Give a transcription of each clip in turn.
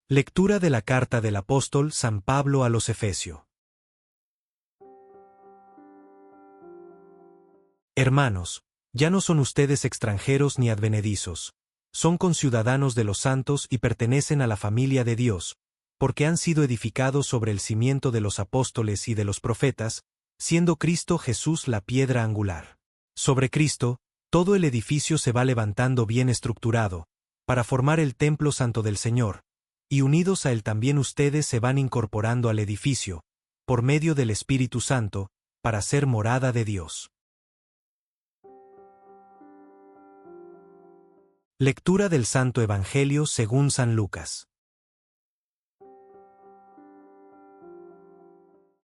Lectura de la carta del apóstol San Pablo a los Efesios. Hermanos, ya no son ustedes extranjeros ni advenedizos, son conciudadanos de los santos y pertenecen a la familia de Dios, porque han sido edificados sobre el cimiento de los apóstoles y de los profetas, siendo Cristo Jesús la piedra angular. Sobre Cristo, todo el edificio se va levantando bien estructurado, para formar el templo santo del Señor, y unidos a él también ustedes se van incorporando al edificio, por medio del Espíritu Santo, para ser morada de Dios. Lectura del Santo Evangelio según San Lucas.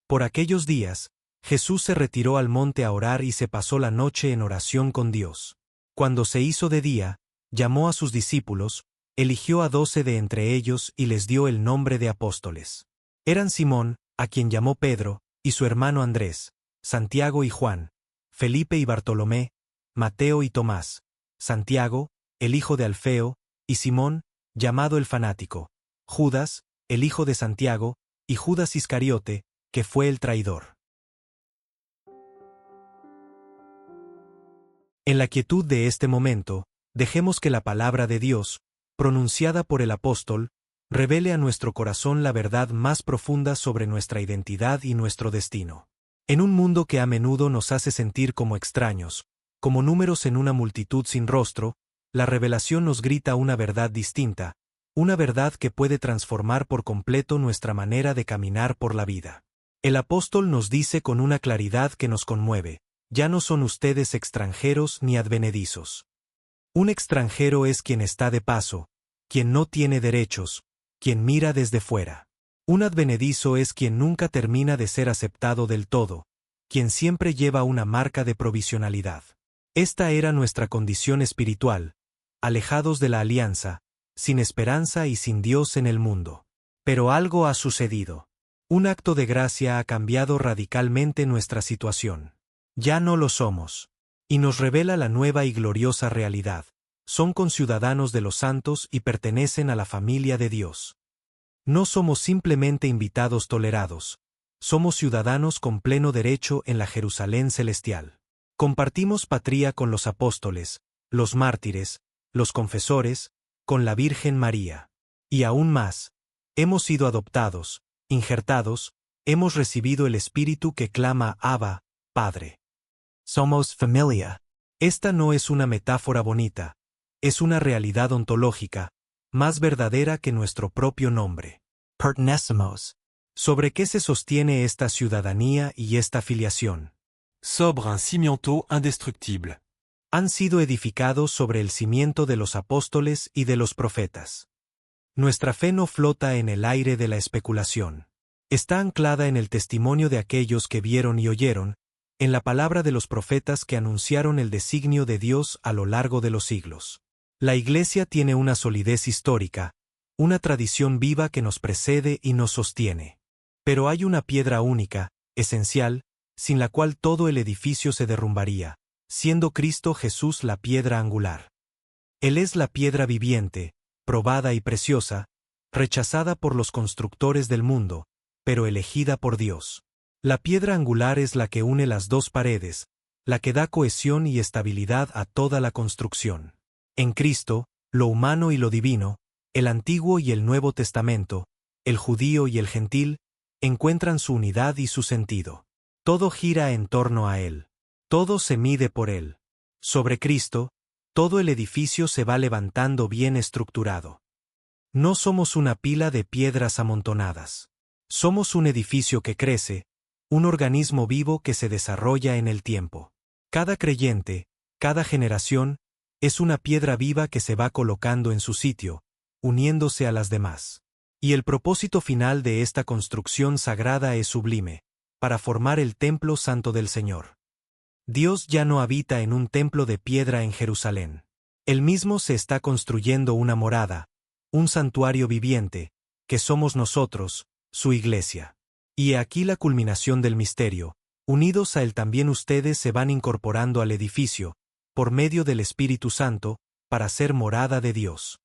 Por aquellos días, Jesús se retiró al monte a orar y se pasó la noche en oración con Dios. Cuando se hizo de día, llamó a sus discípulos, eligió a 12 de entre ellos y les dio el nombre de apóstoles. Eran Simón, a quien llamó Pedro, y su hermano Andrés, Santiago y Juan, Felipe y Bartolomé, Mateo y Tomás, Santiago, el hijo de Alfeo, y Simón, llamado el fanático, Judas, el hijo de Santiago, y Judas Iscariote, que fue el traidor. En la quietud de este momento, dejemos que la palabra de Dios, pronunciada por el apóstol, revele a nuestro corazón la verdad más profunda sobre nuestra identidad y nuestro destino. En un mundo que a menudo nos hace sentir como extraños, como números en una multitud sin rostro, la revelación nos grita una verdad distinta, una verdad que puede transformar por completo nuestra manera de caminar por la vida. El apóstol nos dice con una claridad que nos conmueve: ya no son ustedes extranjeros ni advenedizos. Un extranjero es quien está de paso, quien no tiene derechos, quien mira desde fuera. Un advenedizo es quien nunca termina de ser aceptado del todo, quien siempre lleva una marca de provisionalidad. Esta era nuestra condición espiritual, alejados de la alianza, sin esperanza y sin Dios en el mundo. Pero algo ha sucedido. Un acto de gracia ha cambiado radicalmente nuestra situación. Ya no lo somos. Y nos revela la nueva y gloriosa realidad. Son conciudadanos de los santos y pertenecen a la familia de Dios. No somos simplemente invitados tolerados. Somos ciudadanos con pleno derecho en la Jerusalén celestial. Compartimos patria con los apóstoles, los mártires, los confesores, con la Virgen María. Y aún más, hemos sido adoptados, injertados, hemos recibido el Espíritu que clama Abba, Padre. Somos familia. Esta no es una metáfora bonita, es una realidad ontológica, más verdadera que nuestro propio nombre. Pertenecemos. ¿Sobre qué se sostiene esta ciudadanía y esta filiación? Sobre un cimiento indestructible. Han sido edificados sobre el cimiento de los apóstoles y de los profetas. Nuestra fe no flota en el aire de la especulación. Está anclada en el testimonio de aquellos que vieron y oyeron, en la palabra de los profetas que anunciaron el designio de Dios a lo largo de los siglos. La Iglesia tiene una solidez histórica, una tradición viva que nos precede y nos sostiene. Pero hay una piedra única, esencial, sin la cual todo el edificio se derrumbaría, siendo Cristo Jesús la piedra angular. Él es la piedra viviente, probada y preciosa, rechazada por los constructores del mundo, pero elegida por Dios. La piedra angular es la que une las dos paredes, la que da cohesión y estabilidad a toda la construcción. En Cristo, lo humano y lo divino, el Antiguo y el Nuevo Testamento, el judío y el gentil, encuentran su unidad y su sentido. Todo gira en torno a Él. Todo se mide por Él. Sobre Cristo, todo el edificio se va levantando bien estructurado. No somos una pila de piedras amontonadas. Somos un edificio que crece, un organismo vivo que se desarrolla en el tiempo. Cada creyente, cada generación, es una piedra viva que se va colocando en su sitio, uniéndose a las demás. Y el propósito final de esta construcción sagrada es sublime, para formar el templo santo del Señor. Dios ya no habita en un templo de piedra en Jerusalén. Él mismo se está construyendo una morada, un santuario viviente, que somos nosotros, su Iglesia. Y he aquí la culminación del misterio: unidos a él también ustedes se van incorporando al edificio, por medio del Espíritu Santo, para ser morada de Dios.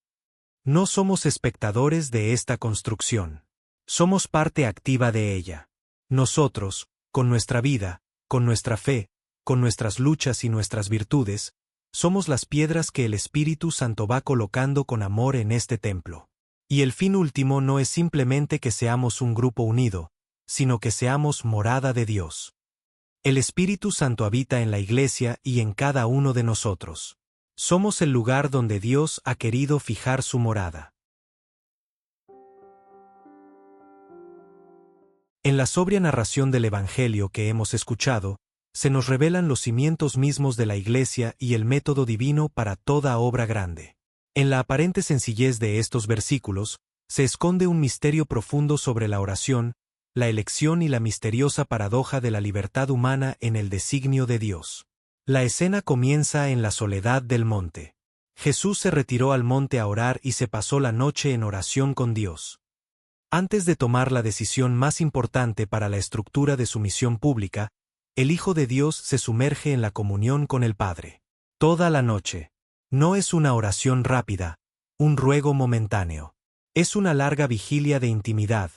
No somos espectadores de esta construcción. Somos parte activa de ella. Nosotros, con nuestra vida, con nuestra fe, con nuestras luchas y nuestras virtudes, somos las piedras que el Espíritu Santo va colocando con amor en este templo. Y el fin último no es simplemente que seamos un grupo unido, sino que seamos morada de Dios. El Espíritu Santo habita en la Iglesia y en cada uno de nosotros. Somos el lugar donde Dios ha querido fijar su morada. En la sobria narración del Evangelio que hemos escuchado, se nos revelan los cimientos mismos de la Iglesia y el método divino para toda obra grande. En la aparente sencillez de estos versículos, se esconde un misterio profundo sobre la oración, la elección y la misteriosa paradoja de la libertad humana en el designio de Dios. La escena comienza en la soledad del monte. Jesús se retiró al monte a orar y se pasó la noche en oración con Dios. Antes de tomar la decisión más importante para la estructura de su misión pública, el Hijo de Dios se sumerge en la comunión con el Padre. Toda la noche. No es una oración rápida, un ruego momentáneo. Es una larga vigilia de intimidad,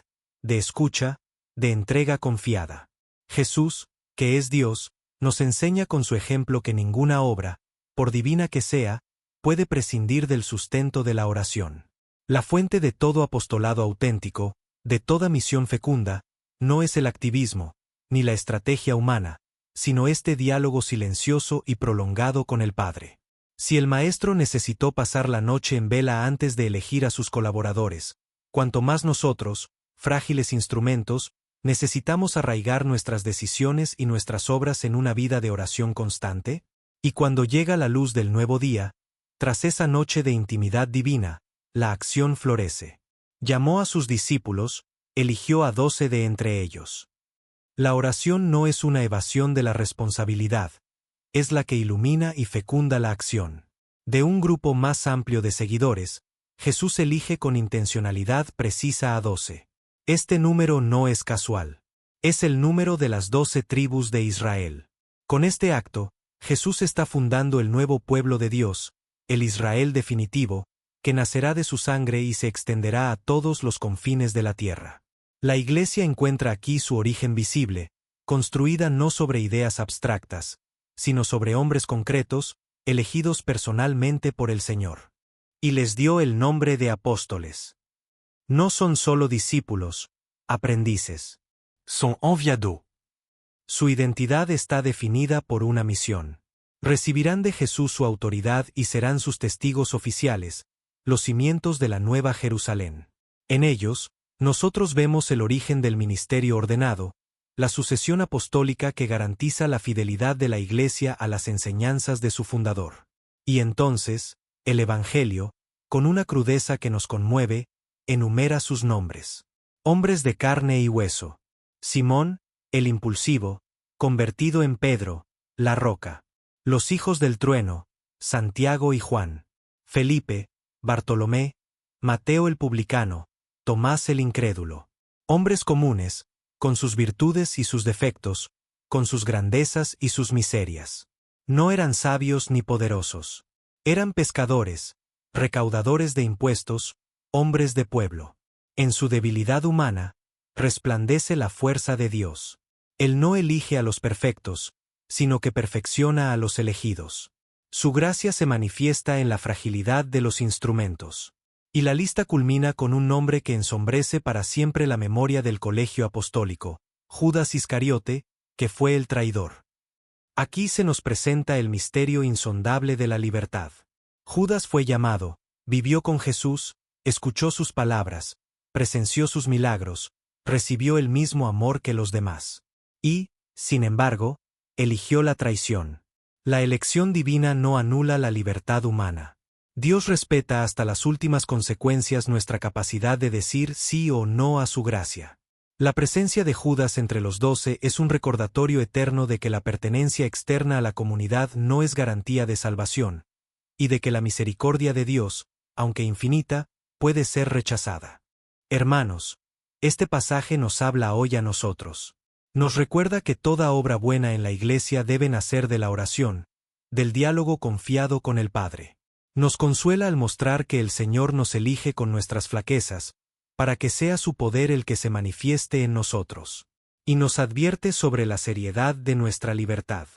de escucha, de entrega confiada. Jesús, que es Dios, nos enseña con su ejemplo que ninguna obra, por divina que sea, puede prescindir del sustento de la oración. La fuente de todo apostolado auténtico, de toda misión fecunda, no es el activismo, ni la estrategia humana, sino este diálogo silencioso y prolongado con el Padre. Si el Maestro necesitó pasar la noche en vela antes de elegir a sus colaboradores, cuanto más nosotros, frágiles instrumentos, necesitamos arraigar nuestras decisiones y nuestras obras en una vida de oración constante, y cuando llega la luz del nuevo día, tras esa noche de intimidad divina, la acción florece. Llamó a sus discípulos, eligió a 12 de entre ellos. La oración no es una evasión de la responsabilidad, es la que ilumina y fecunda la acción. De un grupo más amplio de seguidores, Jesús elige con intencionalidad precisa a 12. Este número no es casual. Es el número de las 12 tribus de Israel. Con este acto, Jesús está fundando el nuevo pueblo de Dios, el Israel definitivo, que nacerá de su sangre y se extenderá a todos los confines de la tierra. La Iglesia encuentra aquí su origen visible, construida no sobre ideas abstractas, sino sobre hombres concretos, elegidos personalmente por el Señor. Y les dio el nombre de apóstoles. No son solo discípulos, aprendices. Sont enviados. Su identidad está definida por una misión. Recibirán de Jesús su autoridad y serán sus testigos oficiales, los cimientos de la Nueva Jerusalén. En ellos, nosotros vemos el origen del ministerio ordenado, la sucesión apostólica que garantiza la fidelidad de la Iglesia a las enseñanzas de su fundador. Y entonces, el Evangelio, con una crudeza que nos conmueve, enumera sus nombres. Hombres de carne y hueso. Simón, el impulsivo, convertido en Pedro, la roca. Los hijos del trueno, Santiago y Juan. Felipe, Bartolomé, Mateo el publicano, Tomás el incrédulo. Hombres comunes, con sus virtudes y sus defectos, con sus grandezas y sus miserias. No eran sabios ni poderosos. Eran pescadores, recaudadores de impuestos, hombres de pueblo. En su debilidad humana, resplandece la fuerza de Dios. Él no elige a los perfectos, sino que perfecciona a los elegidos. Su gracia se manifiesta en la fragilidad de los instrumentos. Y la lista culmina con un nombre que ensombrece para siempre la memoria del colegio apostólico, Judas Iscariote, que fue el traidor. Aquí se nos presenta el misterio insondable de la libertad. Judas fue llamado, vivió con Jesús, escuchó sus palabras, presenció sus milagros, recibió el mismo amor que los demás. Y, sin embargo, eligió la traición. La elección divina no anula la libertad humana. Dios respeta hasta las últimas consecuencias nuestra capacidad de decir sí o no a su gracia. La presencia de Judas entre los 12 es un recordatorio eterno de que la pertenencia externa a la comunidad no es garantía de salvación, y de que la misericordia de Dios, aunque infinita, puede ser rechazada. Hermanos, este pasaje nos habla hoy a nosotros. Nos recuerda que toda obra buena en la Iglesia debe nacer de la oración, del diálogo confiado con el Padre. Nos consuela al mostrar que el Señor nos elige con nuestras flaquezas, para que sea su poder el que se manifieste en nosotros. Y nos advierte sobre la seriedad de nuestra libertad.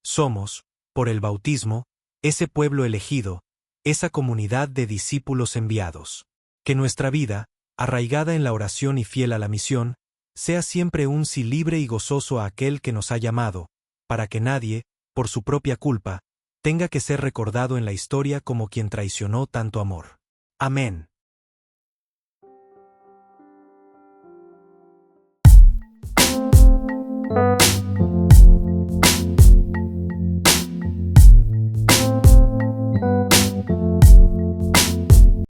Somos, por el bautismo, ese pueblo elegido, esa comunidad de discípulos enviados. Que nuestra vida, arraigada en la oración y fiel a la misión, sea siempre un sí libre y gozoso a aquel que nos ha llamado, para que nadie, por su propia culpa, tenga que ser recordado en la historia como quien traicionó tanto amor. Amén.